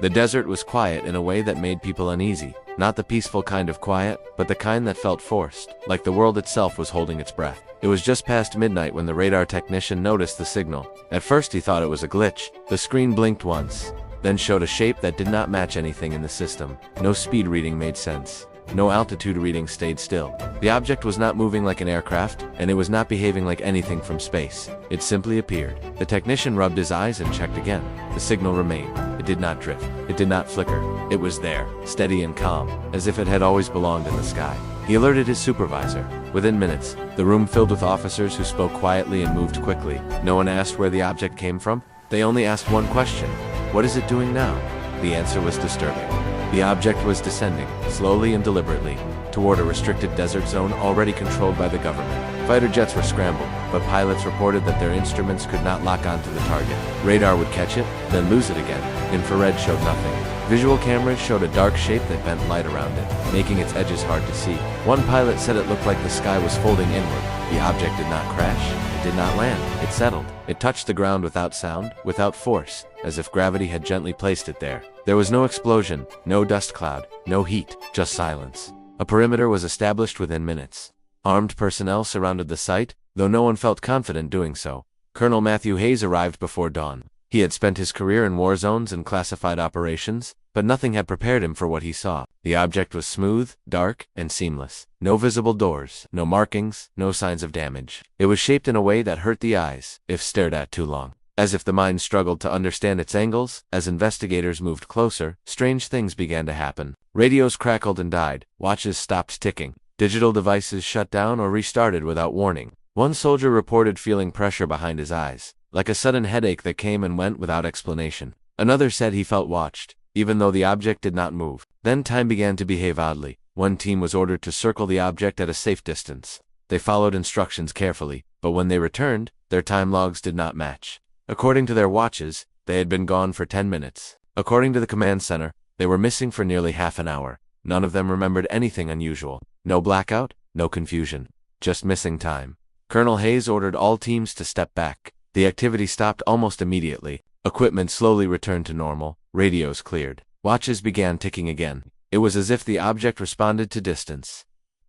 The desert was quiet in a way that made people uneasy. Not the peaceful kind of quiet, but the kind that felt forced, like the world itself was holding its breath. It was just past midnight when the radar technician noticed the signal. At first he thought it was a glitch. The screen blinked once, then showed a shape that did not match anything in the system. No speed reading made sense. No altitude reading stayed still. The object was not moving like an aircraft, and it was not behaving like anything from space. It simply appeared. The technician rubbed his eyes and checked again. The signal remained. It did not drift. It did not flicker. It was there, steady and calm, as if it had always belonged in the sky. He alerted his supervisor. Within minutes, the room filled with officers who spoke quietly and moved quickly. No one asked where the object came from. They only asked one question: what is it doing now? The answer was disturbing. The object was descending, slowly and deliberately, toward a restricted desert zone already controlled by the government. Fighter jets were scrambled, but pilots reported that their instruments could not lock onto the target. Radar would catch it, then lose it again. Infrared showed nothing. Visual cameras showed a dark shape that bent light around it, making its edges hard to see. One pilot said it looked like the sky was folding inward. The object did not crash. It did not land. It settled. It touched the ground without sound, without force, as if gravity had gently placed it there. There was no explosion, no dust cloud, no heat, just silence. A perimeter was established within minutes. Armed personnel surrounded the site, though no one felt confident doing so. Colonel Matthew Hayes arrived before dawn. He had spent his career in war zones and classified operations, but nothing had prepared him for what he saw. The object was smooth, dark, and seamless. No visible doors, no markings, no signs of damage. It was shaped in a way that hurt the eyes, if stared at too long. As if the mind struggled to understand its angles, as investigators moved closer, strange things began to happen. Radios crackled and died. Watches stopped ticking. Digital devices shut down or restarted without warning. One soldier reported feeling pressure behind his eyes, like a sudden headache that came and went without explanation. Another said he felt watched, even though the object did not move. Then time began to behave oddly. One team was ordered to circle the object at a safe distance. They followed instructions carefully, but when they returned, their time logs did not match. According to their watches, they had been gone for 10 minutes. According to the command center, they were missing for nearly half an hour. None of them remembered anything unusual. No blackout, no confusion, just missing time. Colonel Hayes ordered all teams to step back. The activity stopped almost immediately. Equipment slowly returned to normal. Radios cleared. Watches began ticking again. It was as if the object responded to distance.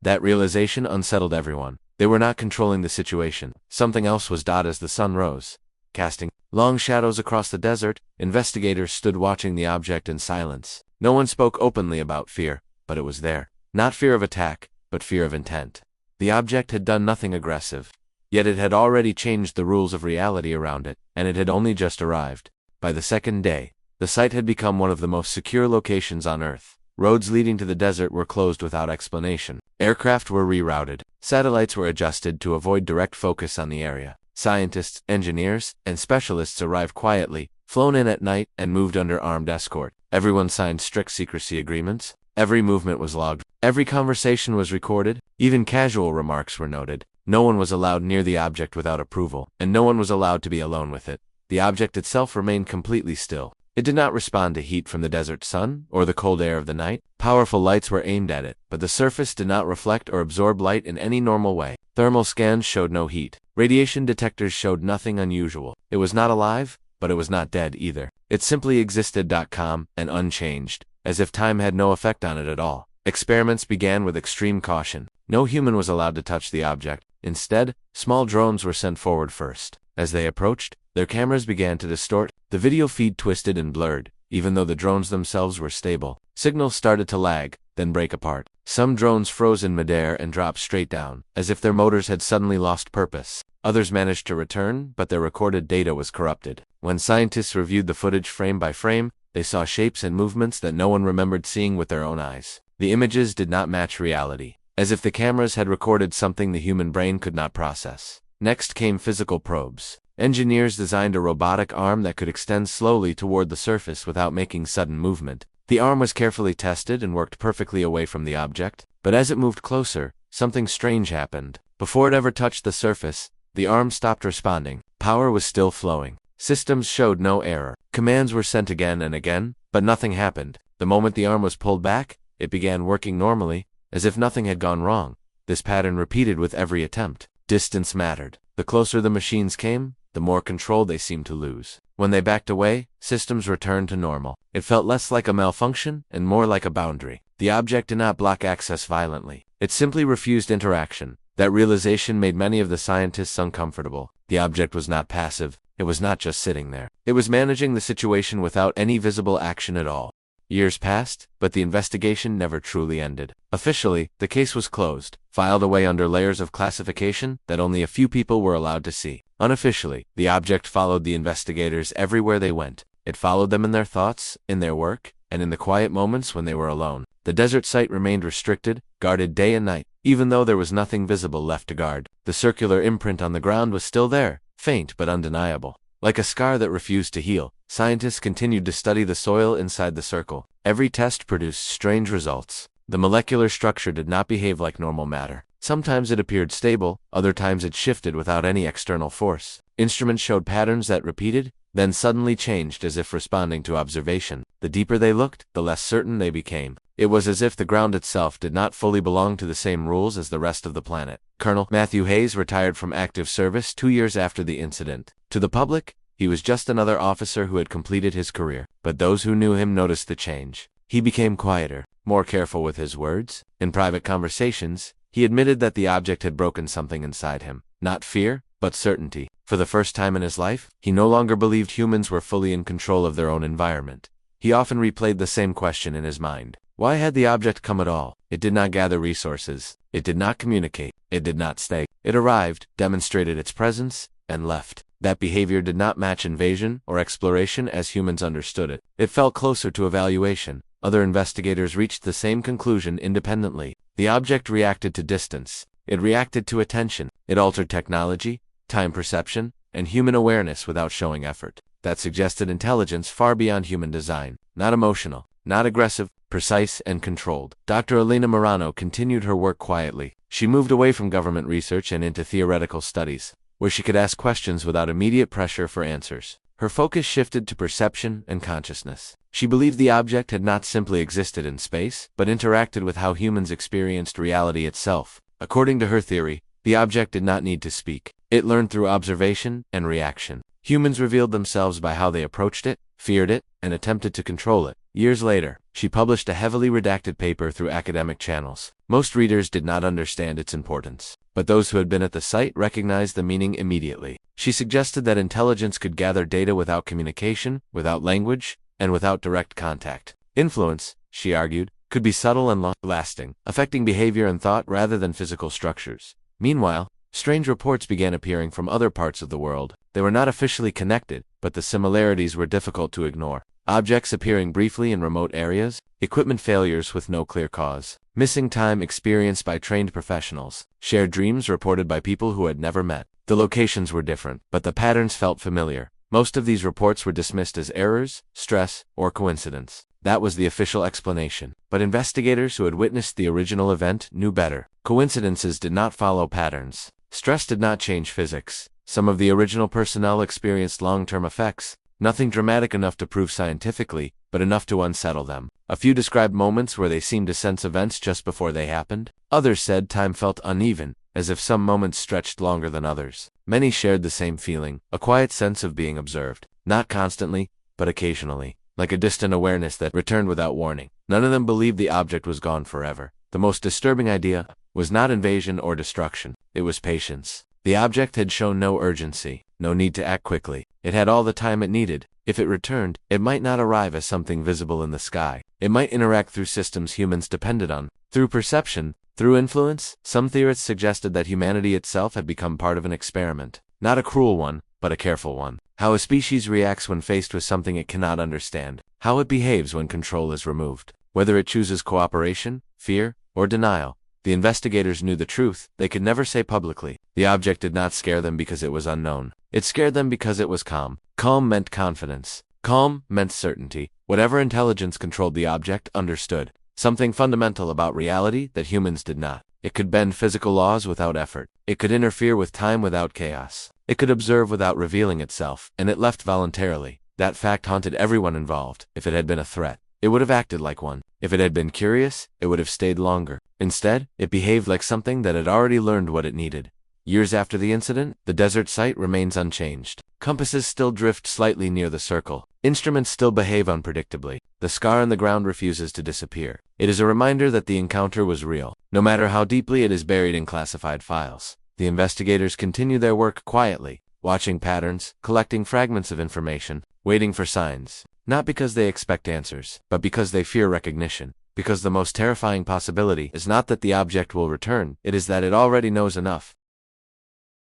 That realization unsettled everyone. They were not controlling the situation. Something else was as the sun rose, casting long shadows across the desert. Investigators stood watching the object in silence. No one spoke openly about fear, but it was there. Not fear of attack, but fear of intent. The object had done nothing aggressive, yet it had already changed the rules of reality around it, and it had only just arrived. By the second day, the site had become one of the most secure locations on Earth. Roads leading to the desert were closed without explanation. Aircraft were rerouted. Satellites were adjusted to avoid direct focus on the area. Scientists, engineers, and specialists arrived quietly, flown in at night, and moved under armed escort. Everyone signed strict secrecy agreements. Every movement was logged. Every conversation was recorded. Even casual remarks were noted. No one was allowed near the object without approval, and no one was allowed to be alone with it. The object itself remained completely still. It did not respond to heat from the desert sun or the cold air of the night. Powerful lights were aimed at it, but the surface did not reflect or absorb light in any normal way. Thermal scans showed no heat. Radiation detectors showed nothing unusual. It was not alive, but it was not dead either. It simply existed, calm and unchanged, as if time had no effect on it at all. Experiments began with extreme caution. No human was allowed to touch the object. Instead, small drones were sent forward first. As they approached, their cameras began to distort. The video feed twisted and blurred, even though the drones themselves were stable. Signals started to lag, then break apart. Some drones froze in midair and dropped straight down, as if their motors had suddenly lost purpose. Others managed to return, but their recorded data was corrupted. When scientists reviewed the footage frame by frame, they saw shapes and movements that no one remembered seeing with their own eyes. The images did not match reality, as if the cameras had recorded something the human brain could not process. Next came physical probes. Engineers designed a robotic arm that could extend slowly toward the surface without making sudden movement. The arm was carefully tested and worked perfectly away from the object, but as it moved closer, something strange happened. Before it ever touched the surface, the arm stopped responding. Power was still flowing. Systems showed no error. Commands were sent again and again, but nothing happened. The moment the arm was pulled back, it began working normally, as if nothing had gone wrong. This pattern repeated with every attempt. Distance mattered. The closer the machines came, the more control they seemed to lose. When they backed away, systems returned to normal. It felt less like a malfunction and more like a boundary. The object did not block access violently. It simply refused interaction. That realization made many of the scientists uncomfortable. The object was not passive. It was not just sitting there. It was managing the situation without any visible action at all. Years passed, but the investigation never truly ended. Officially, the case was closed, filed away under layers of classification that only a few people were allowed to see. Unofficially, the object followed the investigators everywhere they went. It followed them in their thoughts, in their work, and in the quiet moments when they were alone. The desert site remained restricted, guarded day and night. Even though there was nothing visible left to guard, the circular imprint on the ground was still there, faint but undeniable. Like a scar that refused to heal, scientists continued to study the soil inside the circle. Every test produced strange results. The molecular structure did not behave like normal matter. Sometimes it appeared stable, other times it shifted without any external force. Instruments showed patterns that repeated, then suddenly changed as if responding to observation. The deeper they looked, the less certain they became. It was as if the ground itself did not fully belong to the same rules as the rest of the planet. Colonel Matthew Hayes retired from active service 2 years after the incident. To the public, he was just another officer who had completed his career. But those who knew him noticed the change. He became quieter, more careful with his words. In private conversations, he admitted that the object had broken something inside him. Not fear, but certainty. For the first time in his life, he no longer believed humans were fully in control of their own environment. He often replayed the same question in his mind. Why had the object come at all? It did not gather resources. It did not communicate. It did not stay. It arrived, demonstrated its presence, and left. That behavior did not match invasion or exploration as humans understood it. It felt closer to evaluation. Other investigators reached the same conclusion independently. The object reacted to distance. It reacted to attention. It altered technology, time perception, and human awareness without showing effort. That suggested intelligence far beyond human design. Not emotional, not aggressive, precise and controlled. Dr. Elena Morano continued her work quietly. She moved away from government research and into theoretical studies, where she could ask questions without immediate pressure for answers. Her focus shifted to perception and consciousness. She believed the object had not simply existed in space, but interacted with how humans experienced reality itself. According to her theory, the object did not need to speak. It learned through observation and reaction. Humans revealed themselves by how they approached it, feared it, and attempted to control it. Years later, she published a heavily redacted paper through academic channels. Most readers did not understand its importance, but those who had been at the site recognized the meaning immediately. She suggested that intelligence could gather data without communication, without language, and without direct contact. Influence, she argued, could be subtle and long-lasting, affecting behavior and thought rather than physical structures. Meanwhile, strange reports began appearing from other parts of the world. They were not officially connected, but the similarities were difficult to ignore. Objects appearing briefly in remote areas, equipment failures with no clear cause, missing time experienced by trained professionals, shared dreams reported by people who had never met. The locations were different, but the patterns felt familiar. Most of these reports were dismissed as errors, stress, or coincidence. That was the official explanation. But investigators who had witnessed the original event knew better. Coincidences did not follow patterns. Stress did not change physics. Some of the original personnel experienced long-term effects, nothing dramatic enough to prove scientifically, but enough to unsettle them. A few described moments where they seemed to sense events just before they happened. Others said time felt uneven, as if some moments stretched longer than others. Many shared the same feeling, a quiet sense of being observed. Not constantly, but occasionally, like a distant awareness that returned without warning. None of them believed the object was gone forever. The most disturbing idea was not invasion or destruction. It was patience. The object had shown no urgency, no need to act quickly. It had all the time it needed. If it returned, it might not arrive as something visible in the sky. It might interact through systems humans depended on, through perception, through influence. Some theorists suggested that humanity itself had become part of an experiment. Not a cruel one, but a careful one. How a species reacts when faced with something it cannot understand. How it behaves when control is removed. Whether it chooses cooperation, fear, or denial. The investigators knew the truth. They could never say publicly. The object did not scare them because it was unknown. It scared them because it was calm. Calm meant confidence. Calm meant certainty. Whatever intelligence controlled the object understood something fundamental about reality that humans did not. It could bend physical laws without effort. It could interfere with time without chaos. It could observe without revealing itself, and it left voluntarily. That fact haunted everyone involved. If it had been a threat, it would have acted like one. If it had been curious, it would have stayed longer. Instead, it behaved like something that had already learned what it needed. Years after the incident, the desert site remains unchanged. Compasses still drift slightly near the circle. Instruments still behave unpredictably. The scar on the ground refuses to disappear. It is a reminder that the encounter was real, no matter how deeply it is buried in classified files. The investigators continue their work quietly, watching patterns, collecting fragments of information, waiting for signs. Not because they expect answers, but because they fear recognition. Because the most terrifying possibility is not that the object will return, it is that it already knows enough.